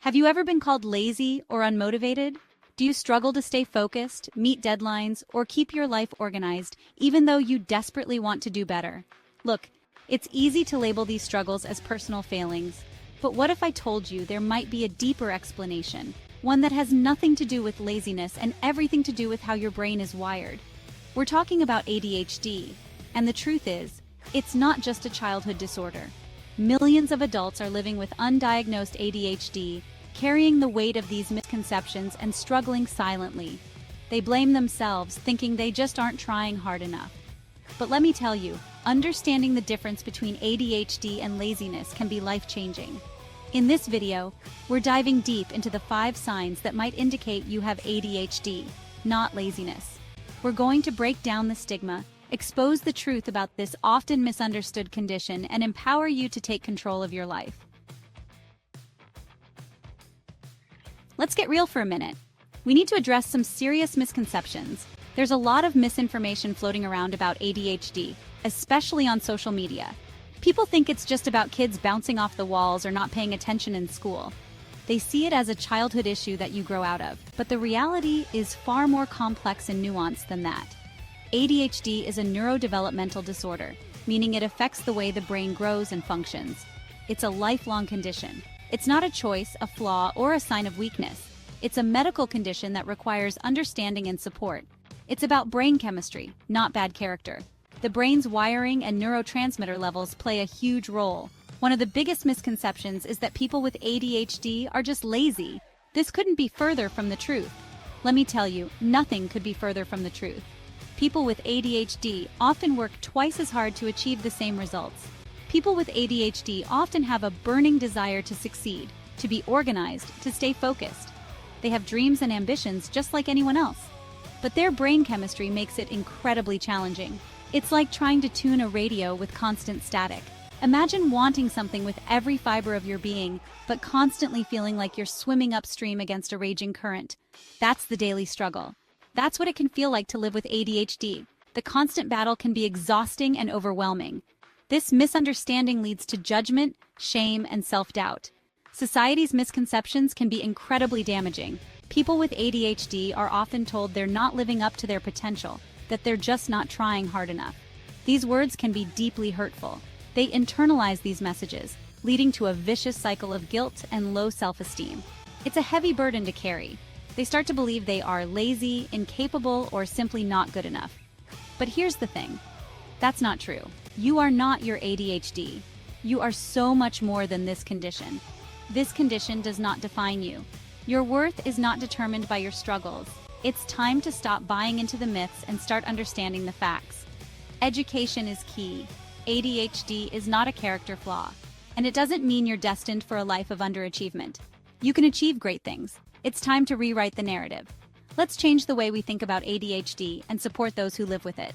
Have you ever been called lazy or unmotivated? Do you struggle to stay focused, meet deadlines, or keep your life organized, even though you desperately want to do better? Look, it's easy to label these struggles as personal failings, but what if I told you there might be a deeper explanation, one that has nothing to do with laziness and everything to do with how your brain is wired? We're talking about ADHD, and the truth is, it's not just a childhood disorder. Millions of adults are living with undiagnosed ADHD, carrying the weight of these misconceptions and struggling silently. They blame themselves, thinking they just aren't trying hard enough. But let me tell you, understanding the difference between ADHD and laziness can be life-changing. In this video, we're diving deep into the 5 signs that might indicate you have ADHD, not laziness. We're going to break down the stigma, expose the truth about this often misunderstood condition, and empower you to take control of your life. Let's get real for a minute. We need to address some serious misconceptions. There's a lot of misinformation floating around about ADHD, especially on social media. People think it's just about kids bouncing off the walls or not paying attention in school. They see it as a childhood issue that you grow out of, but the reality is far more complex and nuanced than that. ADHD is a neurodevelopmental disorder, meaning it affects the way the brain grows and functions. It's a lifelong condition. It's not a choice, a flaw, or a sign of weakness. It's a medical condition that requires understanding and support. It's about brain chemistry, not bad character. The brain's wiring and neurotransmitter levels play a huge role. One of the biggest misconceptions is that people with ADHD are just lazy. This couldn't be further from the truth. Let me tell you, nothing could be further from the truth. People with ADHD often work twice as hard to achieve the same results. People with ADHD often have a burning desire to succeed, to be organized, to stay focused. They have dreams and ambitions just like anyone else. But their brain chemistry makes it incredibly challenging. It's like trying to tune a radio with constant static. Imagine wanting something with every fiber of your being, but constantly feeling like you're swimming upstream against a raging current. That's the daily struggle. That's what it can feel like to live with ADHD. The constant battle can be exhausting and overwhelming. This misunderstanding leads to judgment, shame, and self-doubt. Society's misconceptions can be incredibly damaging. People with ADHD are often told they're not living up to their potential, that they're just not trying hard enough. These words can be deeply hurtful. They internalize these messages, leading to a vicious cycle of guilt and low self-esteem. It's a heavy burden to carry. They start to believe they are lazy, incapable, or simply not good enough. But here's the thing. That's not true. You are not your ADHD. You are so much more than this condition. This condition does not define you. Your worth is not determined by your struggles. It's time to stop buying into the myths and start understanding the facts. Education is key. ADHD is not a character flaw, and it doesn't mean you're destined for a life of underachievement. You can achieve great things. It's time to rewrite the narrative. Let's change the way we think about ADHD and support those who live with it.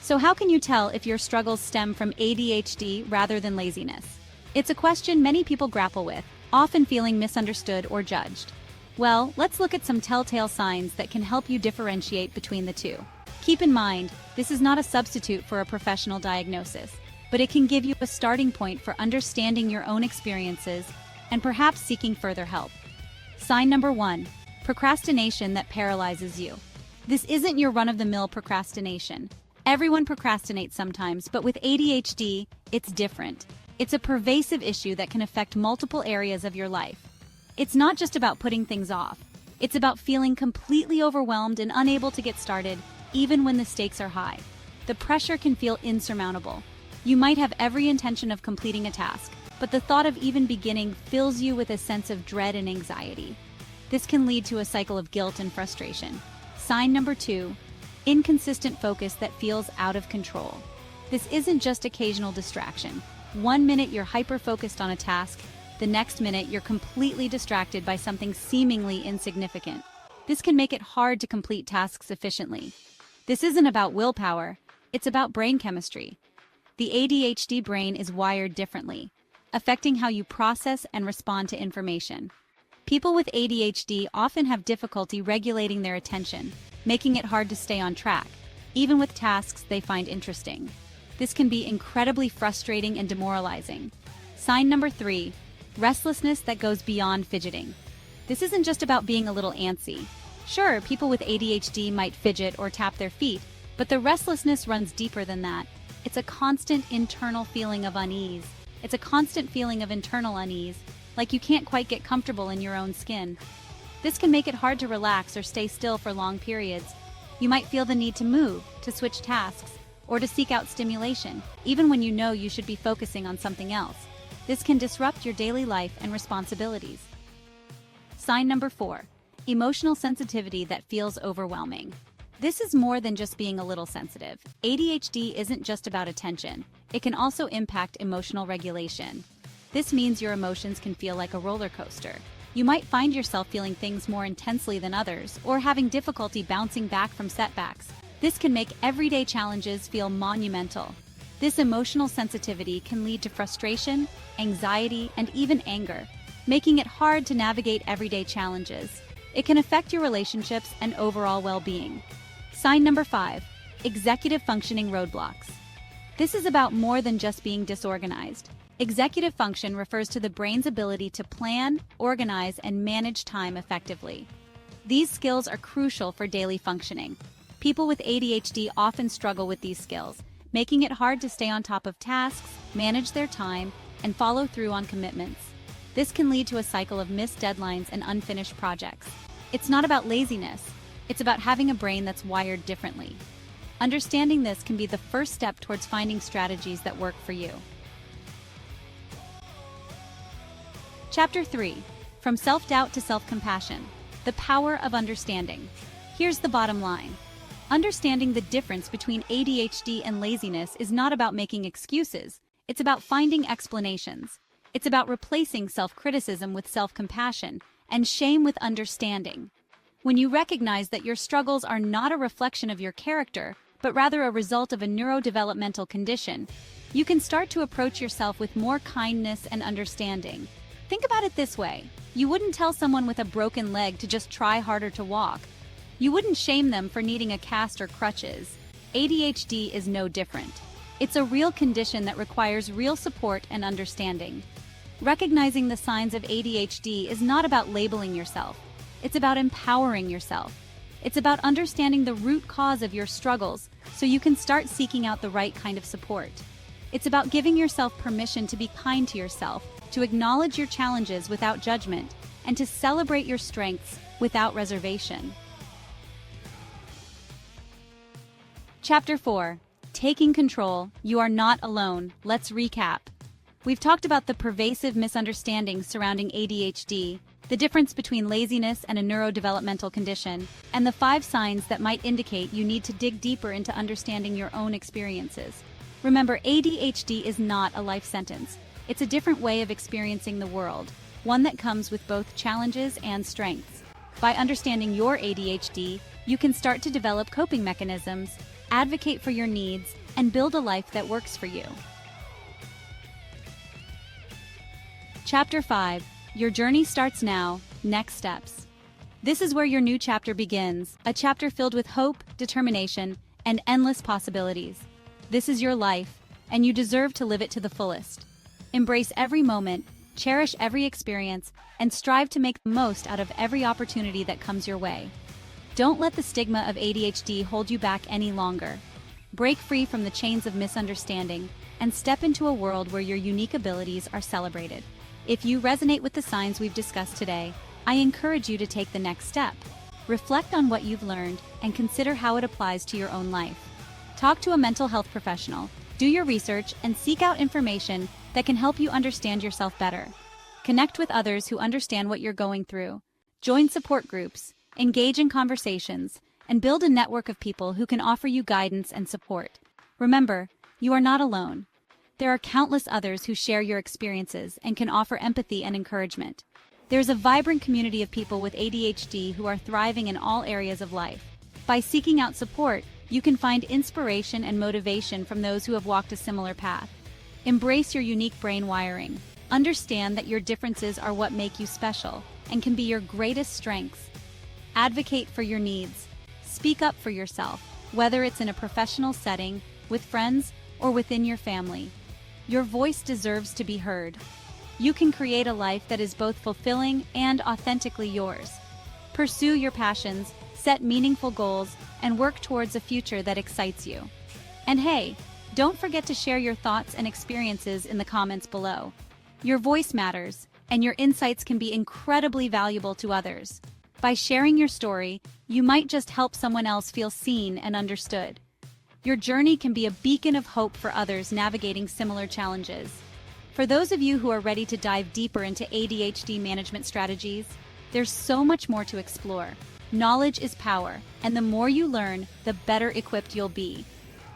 So how can you tell if your struggles stem from ADHD rather than laziness? It's a question many people grapple with, often feeling misunderstood or judged. Well, let's look at some telltale signs that can help you differentiate between the two. Keep in mind, this is not a substitute for a professional diagnosis, but it can give you a starting point for understanding your own experiences and perhaps seeking further help. Sign number 1, procrastination that paralyzes you. This isn't your run-of-the-mill procrastination. Everyone procrastinates sometimes, but with ADHD, it's different. It's a pervasive issue that can affect multiple areas of your life. It's not just about putting things off. It's about feeling completely overwhelmed and unable to get started, even when the stakes are high. The pressure can feel insurmountable. You might have every intention of completing a task, but the thought of even beginning fills you with a sense of dread and anxiety. This can lead to a cycle of guilt and frustration. Sign number 2, inconsistent focus that feels out of control. This isn't just occasional distraction. One minute you're hyper-focused on a task, the next minute you're completely distracted by something seemingly insignificant. This can make it hard to complete tasks efficiently. This isn't about willpower, it's about brain chemistry. The ADHD brain is wired differently, affecting how you process and respond to information. People with ADHD often have difficulty regulating their attention, making it hard to stay on track, even with tasks they find interesting. This can be incredibly frustrating and demoralizing. Sign number 3, restlessness that goes beyond fidgeting. This isn't just about being a little antsy. Sure, people with ADHD might fidget or tap their feet, but the restlessness runs deeper than that. It's a constant internal feeling of unease. It's a constant feeling of internal unease, like you can't quite get comfortable in your own skin. This can make it hard to relax or stay still for long periods. You might feel the need to move, to switch tasks, or to seek out stimulation, even when you know you should be focusing on something else. This can disrupt your daily life and responsibilities. Sign number 4, emotional sensitivity that feels overwhelming. This is more than just being a little sensitive. ADHD isn't just about attention. It can also impact emotional regulation. This means your emotions can feel like a roller coaster. You might find yourself feeling things more intensely than others, or having difficulty bouncing back from setbacks. This can make everyday challenges feel monumental. This emotional sensitivity can lead to frustration, anxiety, and even anger, making it hard to navigate everyday challenges. It can affect your relationships and overall well-being. Sign number 5, executive functioning roadblocks. This is about more than just being disorganized. Executive function refers to the brain's ability to plan, organize, and manage time effectively. These skills are crucial for daily functioning. People with ADHD often struggle with these skills, making it hard to stay on top of tasks, manage their time, and follow through on commitments. This can lead to a cycle of missed deadlines and unfinished projects. It's not about laziness. It's about having a brain that's wired differently. Understanding this can be the first step towards finding strategies that work for you. Chapter 3, From Self-Doubt to Self-Compassion, The Power of Understanding. Here's the bottom line. Understanding the difference between ADHD and laziness is not about making excuses. It's about finding explanations. It's about replacing self-criticism with self-compassion and shame with understanding. When you recognize that your struggles are not a reflection of your character, but rather a result of a neurodevelopmental condition, you can start to approach yourself with more kindness and understanding. Think about it this way. You wouldn't tell someone with a broken leg to just try harder to walk. You wouldn't shame them for needing a cast or crutches. ADHD is no different. It's a real condition that requires real support and understanding. Recognizing the signs of ADHD is not about labeling yourself. It's about empowering yourself. It's about understanding the root cause of your struggles so you can start seeking out the right kind of support. It's about giving yourself permission to be kind to yourself, to acknowledge your challenges without judgment, and to celebrate your strengths without reservation. Chapter 4, Taking Control, You Are Not Alone. Let's recap. We've talked about the pervasive misunderstandings surrounding ADHD, the difference between laziness and a neurodevelopmental condition, and the 5 signs that might indicate you need to dig deeper into understanding your own experiences. Remember, ADHD is not a life sentence. It's a different way of experiencing the world, one that comes with both challenges and strengths. By understanding your ADHD, you can start to develop coping mechanisms, advocate for your needs, and build a life that works for you. Chapter 5, Your Journey Starts Now, Next Steps. This is where your new chapter begins, a chapter filled with hope, determination, and endless possibilities. This is your life, and you deserve to live it to the fullest. Embrace every moment, cherish every experience, and strive to make the most out of every opportunity that comes your way. Don't let the stigma of ADHD hold you back any longer. Break free from the chains of misunderstanding and step into a world where your unique abilities are celebrated. If you resonate with the signs we've discussed today, I encourage you to take the next step. Reflect on what you've learned and consider how it applies to your own life. Talk to a mental health professional, do your research, and seek out information that can help you understand yourself better. Connect with others who understand what you're going through. Join support groups, engage in conversations, and build a network of people who can offer you guidance and support. Remember, you are not alone. There are countless others who share your experiences and can offer empathy and encouragement. There's a vibrant community of people with ADHD who are thriving in all areas of life. By seeking out support, you can find inspiration and motivation from those who have walked a similar path. Embrace your unique brain wiring. Understand that your differences are what make you special and can be your greatest strengths. Advocate for your needs. Speak up for yourself, whether it's in a professional setting, with friends, or within your family. Your voice deserves to be heard. You can create a life that is both fulfilling and authentically yours. Pursue your passions, set meaningful goals, and work towards a future that excites you. And hey, don't forget to share your thoughts and experiences in the comments below. Your voice matters, and your insights can be incredibly valuable to others. By sharing your story, you might just help someone else feel seen and understood. Your journey can be a beacon of hope for others navigating similar challenges. For those of you who are ready to dive deeper into ADHD management strategies, there's so much more to explore. Knowledge is power, and the more you learn, the better equipped you'll be.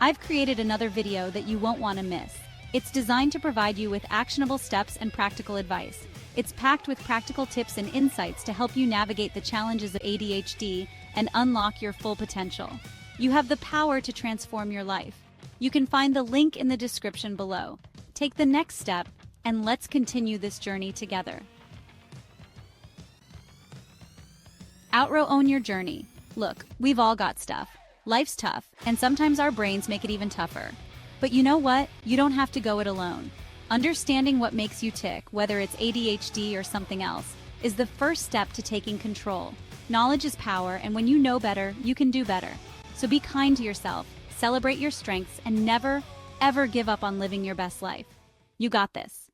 I've created another video that you won't want to miss. It's designed to provide you with actionable steps and practical advice. It's packed with practical tips and insights to help you navigate the challenges of ADHD and unlock your full potential. You have the power to transform your life. You can find the link in the description below. Take the next step, and let's continue this journey together. Own your journey. Look, we've all got stuff. Life's tough, and sometimes our brains make it even tougher. But you know what? You don't have to go it alone. Understanding what makes you tick, whether it's ADHD or something else, is the first step to taking control. Knowledge is power, and when you know better, you can do better. So be kind to yourself, celebrate your strengths, and never, ever give up on living your best life. You got this.